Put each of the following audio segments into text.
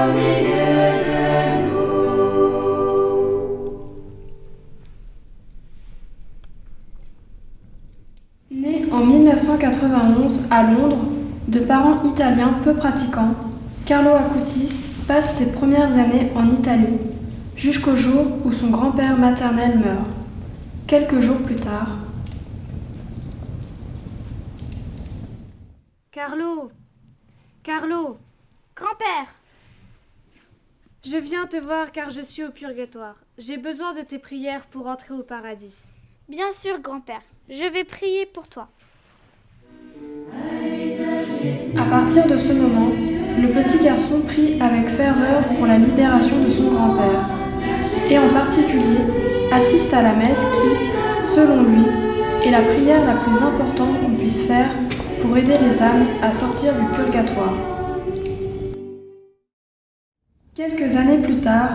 au milieu de nous. Né en 1991 à Londres, de parents italiens peu pratiquants, Carlo Acutis passe ses premières années en Italie, jusqu'au jour où son grand-père maternel meurt. Quelques jours plus tard. Carlo! Carlo! Grand-père! Je viens te voir car je suis au purgatoire. J'ai besoin de tes prières pour entrer au paradis. Bien sûr, grand-père. Je vais prier pour toi. À partir de ce moment, le petit garçon prie avec ferveur pour la libération de son grand-père, et en particulier assiste à la messe qui, selon lui, est la prière la plus importante qu'on puisse faire pour aider les âmes à sortir du purgatoire. Quelques années plus tard,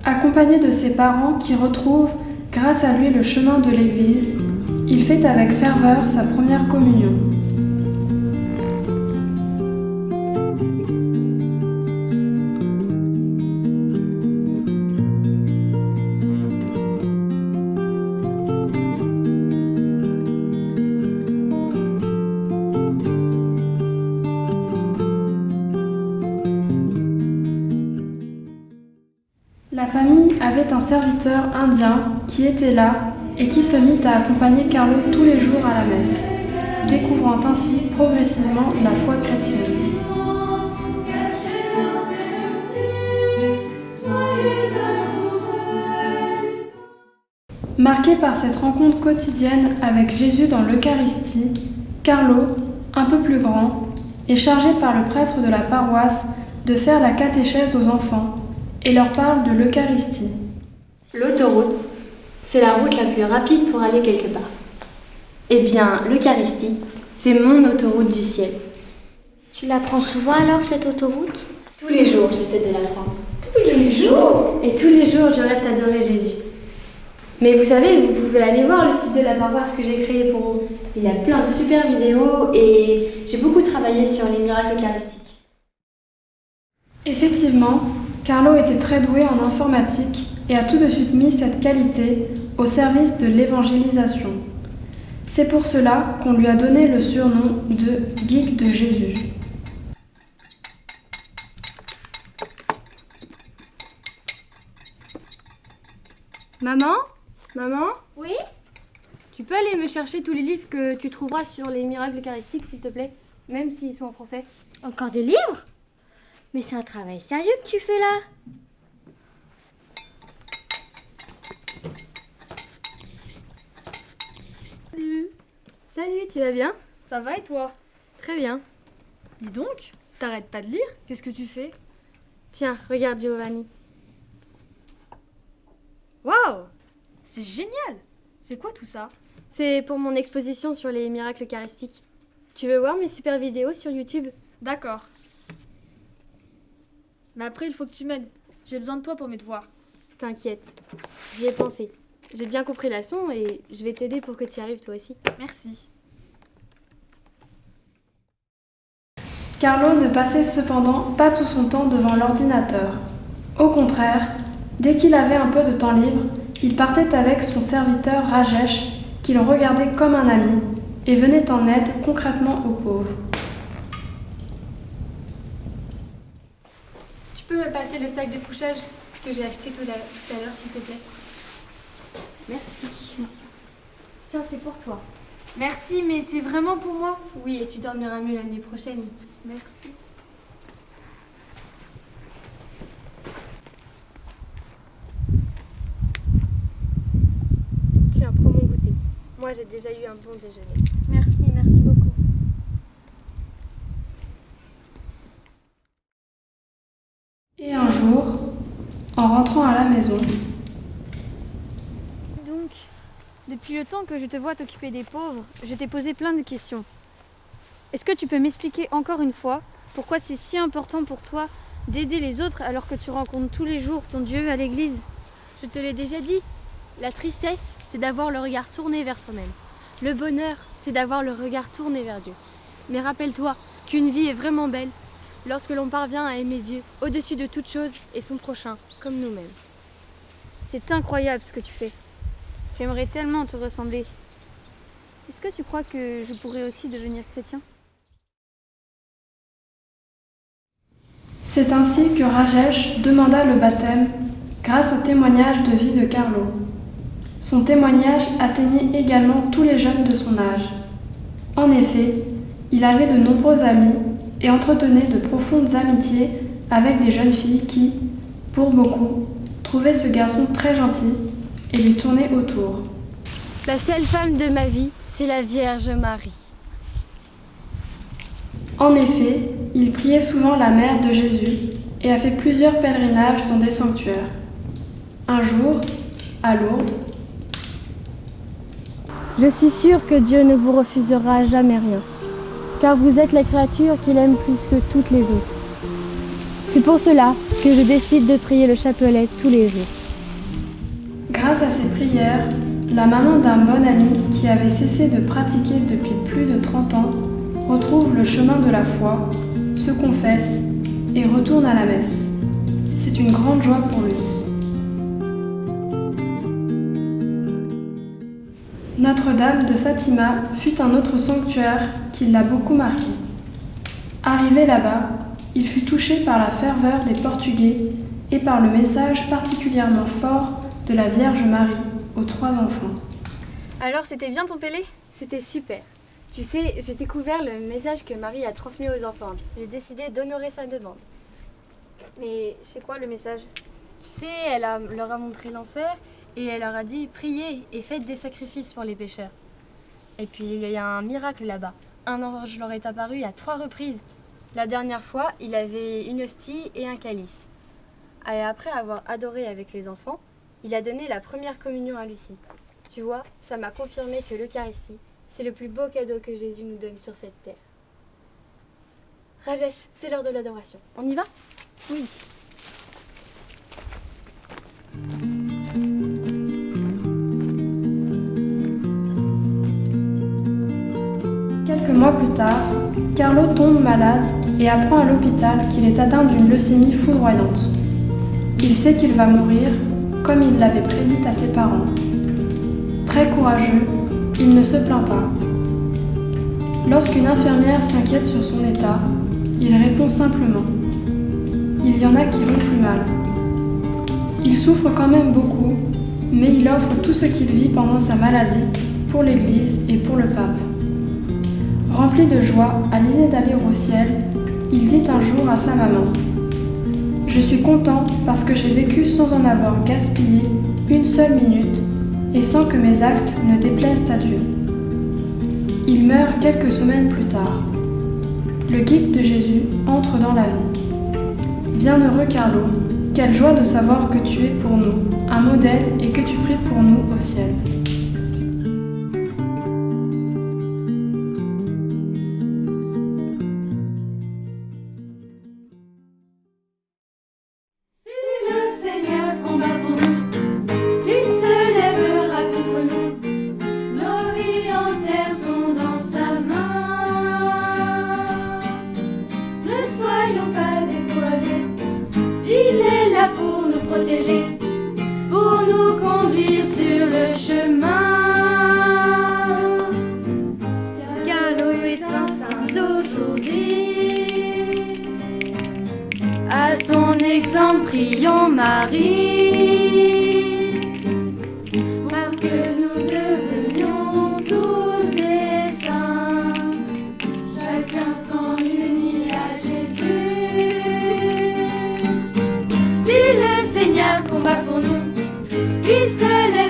accompagné de ses parents qui retrouvent, grâce à lui, le chemin de l'Église, il fait avec ferveur sa première communion. La famille avait un serviteur indien qui était là et qui se mit à accompagner Carlo tous les jours à la messe, découvrant ainsi progressivement la foi chrétienne. Marqué par cette rencontre quotidienne avec Jésus dans l'Eucharistie, Carlo, un peu plus grand, est chargé par le prêtre de la paroisse de faire la catéchèse aux enfants et leur parle de l'Eucharistie. L'autoroute, c'est la route la plus rapide pour aller quelque part. Eh bien, l'Eucharistie, c'est mon autoroute du ciel. Tu la prends souvent alors, cette autoroute? Tous les jours, j'essaie de la prendre. Tous les jours? Et tous les jours, je reste adorer Jésus. Mais vous savez, vous pouvez aller voir le site de la paroisse que j'ai créé pour vous. Il y a plein de super vidéos et j'ai beaucoup travaillé sur les miracles eucharistiques. Effectivement, Carlo était très doué en informatique et a tout de suite mis cette qualité au service de l'évangélisation. C'est pour cela qu'on lui a donné le surnom de « geek de Jésus ». Maman? Maman? Oui? Tu peux aller me chercher tous les livres que tu trouveras sur les miracles eucharistiques, s'il te plaît? Même s'ils sont en français. Encore des livres? Mais c'est un travail sérieux que tu fais là. Salut. Salut, tu vas bien? Ça va et toi? Très bien. Dis donc, t'arrêtes pas de lire? Qu'est-ce que tu fais? Tiens, regarde Giovanni. Waouh! C'est génial! C'est quoi tout ça? C'est pour mon exposition sur les miracles eucharistiques. Tu veux voir mes super vidéos sur YouTube? D'accord. Mais après, il faut que tu m'aides. J'ai besoin de toi pour mes devoirs. T'inquiète, j'y ai pensé. J'ai bien compris la leçon et je vais t'aider pour que tu y arrives toi aussi. Merci. Carlo ne passait cependant pas tout son temps devant l'ordinateur. Au contraire, dès qu'il avait un peu de temps libre, il partait avec son serviteur Rajesh, qu'il regardait comme un ami, et venait en aide concrètement aux pauvres. Tu peux me passer le sac de couchage que j'ai acheté tout à l'heure, s'il te plaît? Merci. Tiens, c'est pour toi. Merci, mais c'est vraiment pour moi. Oui, et tu dormiras mieux la nuit prochaine. Merci. Tiens, prends mon goûter. Moi, j'ai déjà eu un bon déjeuner. Merci beaucoup. Et un jour, en rentrant à la maison, Donc, depuis le temps que je te vois t'occuper des pauvres, je t'ai posé plein de questions. Est-ce que tu peux m'expliquer encore une fois pourquoi c'est si important pour toi d'aider les autres alors que tu rencontres tous les jours ton Dieu à l'église? Je te l'ai déjà dit, la tristesse, c'est d'avoir le regard tourné vers toi-même. Le bonheur, c'est d'avoir le regard tourné vers Dieu. Mais rappelle-toi qu'une vie est vraiment belle lorsque l'on parvient à aimer Dieu au-dessus de toute chose et son prochain, comme nous-mêmes. C'est incroyable ce que tu fais. J'aimerais tellement te ressembler. Est-ce que tu crois que je pourrais aussi devenir chrétien? C'est ainsi que Rajesh demanda le baptême grâce au témoignage de vie de Carlo. Son témoignage atteignit également tous les jeunes de son âge. En effet, il avait de nombreux amis et entretenait de profondes amitiés avec des jeunes filles qui, pour beaucoup, trouvaient ce garçon très gentil et lui tournaient autour. La seule femme de ma vie, c'est la Vierge Marie. En effet, il priait souvent la mère de Jésus et a fait plusieurs pèlerinages dans des sanctuaires. Un jour, à Lourdes, Je suis sûre que Dieu ne vous refusera jamais rien, car vous êtes la créature qu'il aime plus que toutes les autres. C'est pour cela que je décide de prier le chapelet tous les jours. grâce à ses prières, la maman d'un bon ami qui avait cessé de pratiquer depuis plus de 30 ans retrouve le chemin de la foi, se confesse et retourne à la messe. C'est une grande joie pour lui. Notre-Dame de Fatima fut un autre sanctuaire qui l'a beaucoup marqué. Arrivé là-bas, il fut touché par la ferveur des Portugais et par le message particulièrement fort de la Vierge Marie aux 3 enfants. Alors, c'était bien ton Pélé? C'était super. Tu sais, j'ai découvert le message que Marie a transmis aux enfants. J'ai décidé d'honorer sa demande. Mais c'est quoi le message? Tu sais, leur a montré l'enfer et elle leur a dit « Priez et faites des sacrifices pour les pécheurs ». Et puis, il y a un miracle là-bas. Un ange leur est apparu à 3 reprises. La dernière fois, il avait une hostie et un calice. Et après avoir adoré avec les enfants, il a donné la première communion à Lucie. Tu vois, ça m'a confirmé que l'Eucharistie, c'est le plus beau cadeau que Jésus nous donne sur cette terre. Rajesh, c'est l'heure de l'adoration. On y va? Oui. Quelques mois plus tard, Carlo tombe malade et apprend à l'hôpital qu'il est atteint d'une leucémie foudroyante. Il sait qu'il va mourir, comme il l'avait prédit à ses parents. Très courageux, il ne se plaint pas. Lorsqu'une infirmière s'inquiète sur son état, il répond simplement « Il y en a qui vont plus mal ». Il souffre quand même beaucoup, mais il offre tout ce qu'il vit pendant sa maladie pour l'Église et pour le pape. Rempli de joie à l'idée d'aller au ciel, il dit un jour à sa maman « Je suis content parce que j'ai vécu sans en avoir gaspillé une seule minute et sans que mes actes ne déplaisent à Dieu. » Il meurt quelques semaines plus tard. Le guide de Jésus entre dans la vie. Bienheureux Carlo, quelle joie de savoir que tu es pour nous un modèle et que tu pries pour nous au ciel. Le Seigneur combat pour nous, qui se lèvera contre nous. Nos vies entières sont dans sa main. Ne soyons pas découragés, il est là pour nous protéger, pour nous conduire sur le chemin. Carlo est un saint d'aujourd'hui. À son exemple, prions Marie, pour que nous devenions tous des saints, chaque instant unis à Jésus. Si le Seigneur combat pour nous, qui se lève